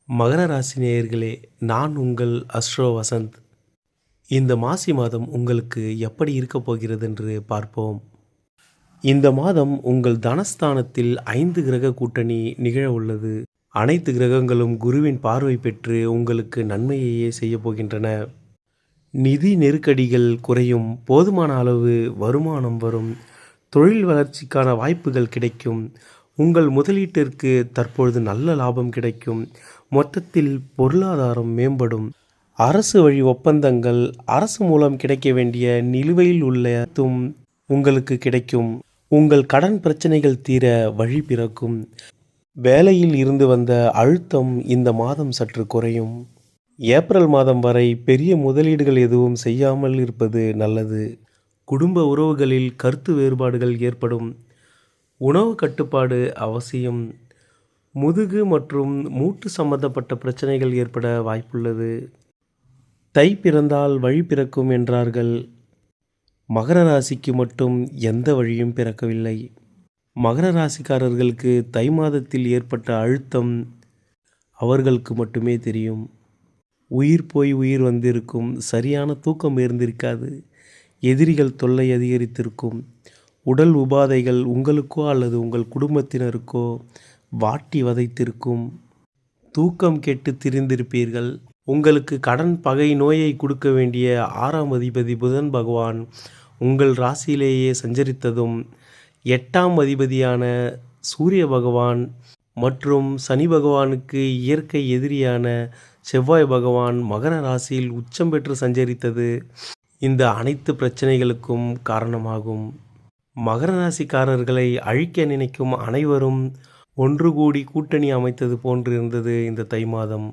மகர ராசி நேயர்களே, நான் உங்கள் அஸ்ட்ரோ வசந்த். இந்த மாசி மாதம் உங்களுக்கு எப்படி இருக்கப் போகிறது என்று பார்ப்போம். இந்த மாதம் உங்கள் தனஸ்தானத்தில் 5 கிரக கூட்டணி நிகழ உள்ளது. அனைத்து கிரகங்களும் குருவின் பார்வை பெற்று உங்களுக்கு நன்மையையே செய்யப் போகின்றன. நிதி நெருக்கடிகள் குறையும், போதுமான அளவு வருமானம் வரும், தொழில் வளர்ச்சிக்கான வாய்ப்புகள் கிடைக்கும், உங்கள் முதலீட்டிற்கு தற்பொழுது நல்ல லாபம் கிடைக்கும், மொத்தத்தில் பொருளாதாரம் மேம்படும், அரசு வழி ஒப்பந்தங்கள், அரசு மூலம் கிடைக்க வேண்டிய நிலுவையில் உள்ள உங்களுக்கு கிடைக்கும், உங்கள் கடன் பிரச்சனைகள் தீர வழி பிறக்கும், வேலையில் இருந்து வந்த அழுத்தம் இந்த மாதம் சற்று குறையும். ஏப்ரல் மாதம் வரை பெரிய முதலீடுகள் எதுவும் செய்யாமல் இருப்பது நல்லது. குடும்ப உறவுகளில் கருத்து வேறுபாடுகள் ஏற்படும். உணவு கட்டுப்பாடு அவசியம். முதுகு மற்றும் மூட்டு சம்பந்தப்பட்ட பிரச்சனைகள் ஏற்பட வாய்ப்புள்ளது. தை பிறந்தால் வழி பிறக்கும் என்றார்கள். மகர ராசிக்கு மட்டும் எந்த வழியும் பிறக்கவில்லை. மகர ராசிக்காரர்களுக்கு தை மாதத்தில் ஏற்பட்ட அழுத்தம் அவர்களுக்கு மட்டுமே தெரியும். உயிர் போய் உயிர் வந்திருக்கும், சரியான தூக்கம் இருந்திருக்காது, எதிரிகள் தொல்லை அதிகரித்திருக்கும், உடல் உபாதைகள் உங்களுக்கோ அல்லது உங்கள் குடும்பத்தினருக்கோ வாட்டி வதைத்திருக்கும், தூக்கம் கெட்டு திரிந்திருப்பீர்கள். உங்களுக்கு கடன் பகை நோயை கொடுக்க வேண்டிய 6ஆம் அதிபதி புதன் பகவான் உங்கள் ராசியிலேயே சஞ்சரித்ததும் 8ஆம் அதிபதியான சூரிய பகவான் மற்றும் சனி பகவானுக்கு இயற்கை எதிரியான செவ்வாய் பகவான் மகர ராசியில் உச்சம் பெற்று சஞ்சரித்தது இந்த அனைத்து பிரச்சனைகளுக்கும் காரணமாகும். மகர ராசிக்காரர்களை அழிக்க நினைக்கும் அனைவரும் ஒன்று கூடி கூட்டணி அமைத்தது போன்றிருந்தது இந்த தை மாதம்.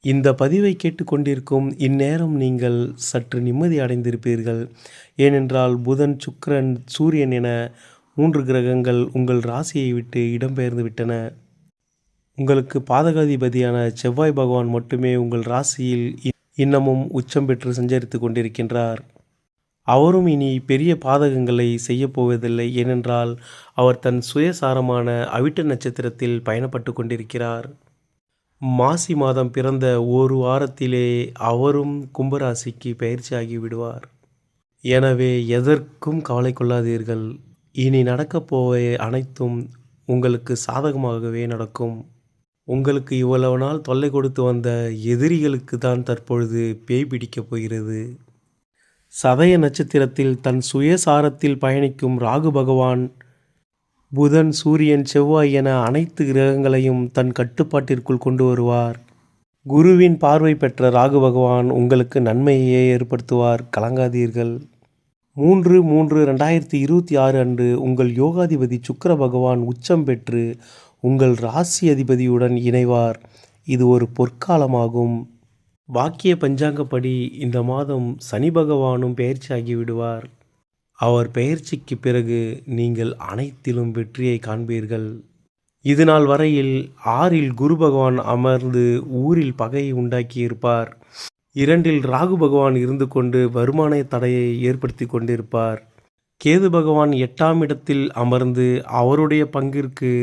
இந்த பதிவை கேட்டுக்கொண்டிருக்கும் இந்நேரம் நீங்கள் சற்று நிம்மதி அடைந்திருப்பீர்கள். ஏனென்றால் புதன், சுக்கிரன், சூரியன் என 3 கிரகங்கள் உங்கள் ராசியை விட்டு இடம்பெயர்ந்து விட்டன. உங்களுக்கு பாதகாதிபதியான செவ்வாய் பகவான் மட்டுமே உங்கள் ராசியில் இன்னமும் உச்சம் பெற்று சஞ்சரித்து கொண்டிருக்கின்றார். அவரும் இனி பெரிய பாதகங்களை செய்யப்போவதில்லை. ஏனென்றால் அவர் தன் சுயசாரமான அவிட்ட நட்சத்திரத்தில் பயணப்பட்டு கொண்டிருக்கிறார். மாசி மாதம் பிறந்த ஒரு வாரத்திலே அவரும் கும்பராசிக்கு பயிற்சியாகி விடுவார். எனவே எதற்கும் கவலை கொள்ளாதீர்கள். இனி நடக்கப் போவே அனைத்தும் உங்களுக்கு சாதகமாகவே நடக்கும். உங்களுக்கு இவ்வளவு நாள் தொல்லை கொடுத்து வந்த எதிரிகளுக்கு தான் தற்பொழுது பேய் பிடிக்கப் போகிறது. சதய நட்சத்திரத்தில் தன் சுயசாரத்தில் பயணிக்கும் ராகு பகவான் புதன், சூரியன், செவ்வாய் என அனைத்து கிரகங்களையும் தன் கட்டுப்பாட்டிற்குள் கொண்டு வருவார். குருவின் பார்வை பெற்ற ராகு பகவான் உங்களுக்கு நன்மையை ஏற்படுத்துவார், கலங்காதீர்கள். 3/3/2026 அன்று உங்கள் யோகாதிபதி சுக்கிர பகவான் உச்சம் பெற்று உங்கள் ராசி அதிபதியுடன் இணைவார். இது ஒரு பொற்காலமாகும். வாக்கிய பஞ்சாங்கப்படி இந்த மாதம் சனி பகவானும் பெயர்ச்சியாகி விடுவார். அவர் பெயர்ச்சிக்கு பிறகு நீங்கள் அனைத்திலும் வெற்றியை காண்பீர்கள். இதுநாள் வரையில் 6இல் குரு பகவான் அமர்ந்து ஊரில் பகையை உண்டாக்கியிருப்பார். 2இல் ராகு பகவான் இருந்து கொண்டு வருமான தடையை ஏற்படுத்தி கொண்டிருப்பார். கேது பகவான் 8ஆம் இடத்தில் அமர்ந்து அவருடைய பங்கிற்கு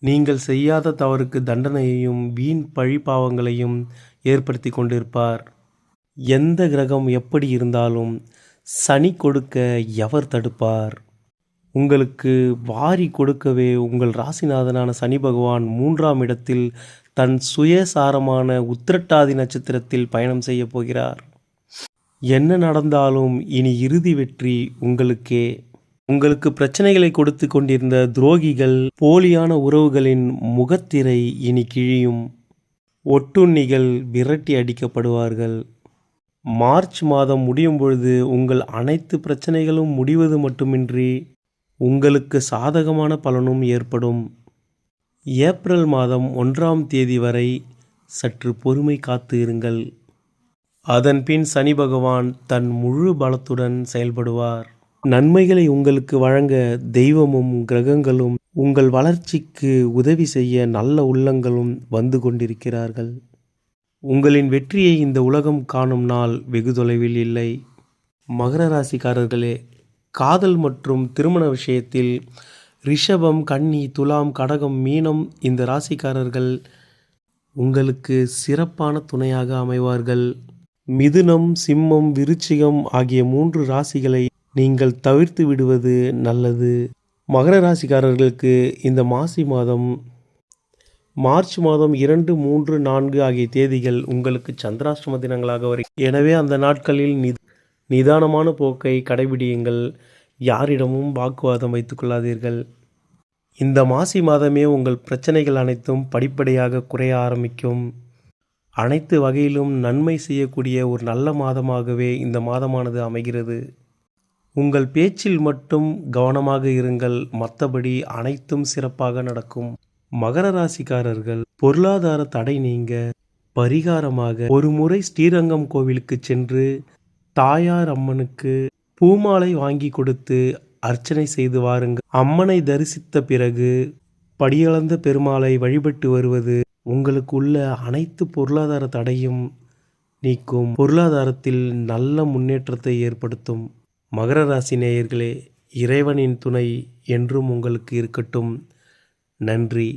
நீங்கள் செய்யாத தவறுக்கு தண்டனையையும் வீண் பழிபாவங்களையும் ஏற்படுத்தி கொண்டிருப்பார். எந்த கிரகம் எப்படி இருந்தாலும் சனி கொடுக்க எவர் தடுப்பார்? உங்களுக்கு வாரி கொடுக்கவே உங்கள் ராசிநாதனான சனி பகவான் 3ஆம் இடத்தில் தன் சுயசாரமான உத்திரட்டாதி நட்சத்திரத்தில் பயணம் செய்ய போகிறார். என்ன நடந்தாலும் இனி இறுதி வெற்றி உங்களுக்கே. உங்களுக்கு பிரச்சனைகளை கொடுத்து கொண்டிருந்த துரோகிகள், போலியான உறவுகளின் முகத்திரை இனி கிழியும். ஒட்டுண்ணிகள் விரட்டி அடிக்கப்படுவார்கள். மார்ச் மாதம் முடியும் பொழுது உங்கள் அனைத்து பிரச்சனைகளும் முடிவது மட்டுமின்றி உங்களுக்கு சாதகமான பலனும் ஏற்படும். ஏப்ரல் மாதம் 1ஆம் தேதி வரை சற்று பொறுமை காத்து இருங்கள். அதன்பின் சனி பகவான் தன் முழு பலத்துடன் செயல்படுவார். நன்மைகளை உங்களுக்கு வழங்க தெய்வமும் கிரகங்களும் உங்கள் வளர்ச்சிக்கு உதவி செய்ய நல்ல உள்ளங்களும் வந்து கொண்டிருக்கிறார்கள். உங்களின் வெற்றியை இந்த உலகம் காணும் நாள் வெகு தொலைவில் இல்லை. மகர ராசிக்காரர்களே, காதல் மற்றும் திருமண விஷயத்தில் ரிஷபம், கன்னி, துலாம், கடகம், மீனம் இந்த ராசிக்காரர்கள் உங்களுக்கு சிறப்பான துணையாக அமைவார்கள். மிதுனம், சிம்மம், விருச்சிகம் ஆகிய 3 ராசிகளை நீங்கள் தவிர்த்து விடுவது நல்லது. மகர ராசிக்காரர்களுக்கு இந்த மாசி மாதம் மார்ச் மாதம் 2, 3, 4 ஆகிய தேதிகள் உங்களுக்கு சந்திராஷ்டம தினங்களாக வருகிறது. எனவே அந்த நாட்களில் நிதானமான போக்கை கடைபிடியுங்கள். யாரிடமும் வாக்குவாதம் வைத்துக் கொள்ளாதீர்கள். இந்த மாசி மாதமே உங்கள் பிரச்சனைகள் அனைத்தும் படிப்படியாக குறைய ஆரம்பிக்கும். அனைத்து வகையிலும் நன்மை செய்யக்கூடிய ஒரு நல்ல மாதமாகவே இந்த மாதமானது அமைகிறது. உங்கள் பேச்சில் மட்டும் கவனமாக இருங்கள். மற்றபடி அனைத்தும் சிறப்பாக நடக்கும். மகர ராசிக்காரர்கள் பொருளாதார தடை நீங்க பரிகாரமாக ஒரு முறை ஸ்ரீரங்கம் கோவிலுக்கு சென்று தாயார் அம்மனுக்கு பூமாலை வாங்கி கொடுத்து அர்ச்சனை செய்து வாருங்கள். அம்மனை தரிசித்த பிறகு படியளந்த பெருமாளை வழிபட்டு வருவது உங்களுக்கு உள்ள அனைத்து பொருளாதார தடையும் நீக்கும். பொருளாதாரத்தில் நல்ல முன்னேற்றத்தை ஏற்படுத்தும். மகர ராசி நேயர்களே, இறைவனின் துணை என்றும் உங்களுக்கு இருக்கட்டும். நன்றி.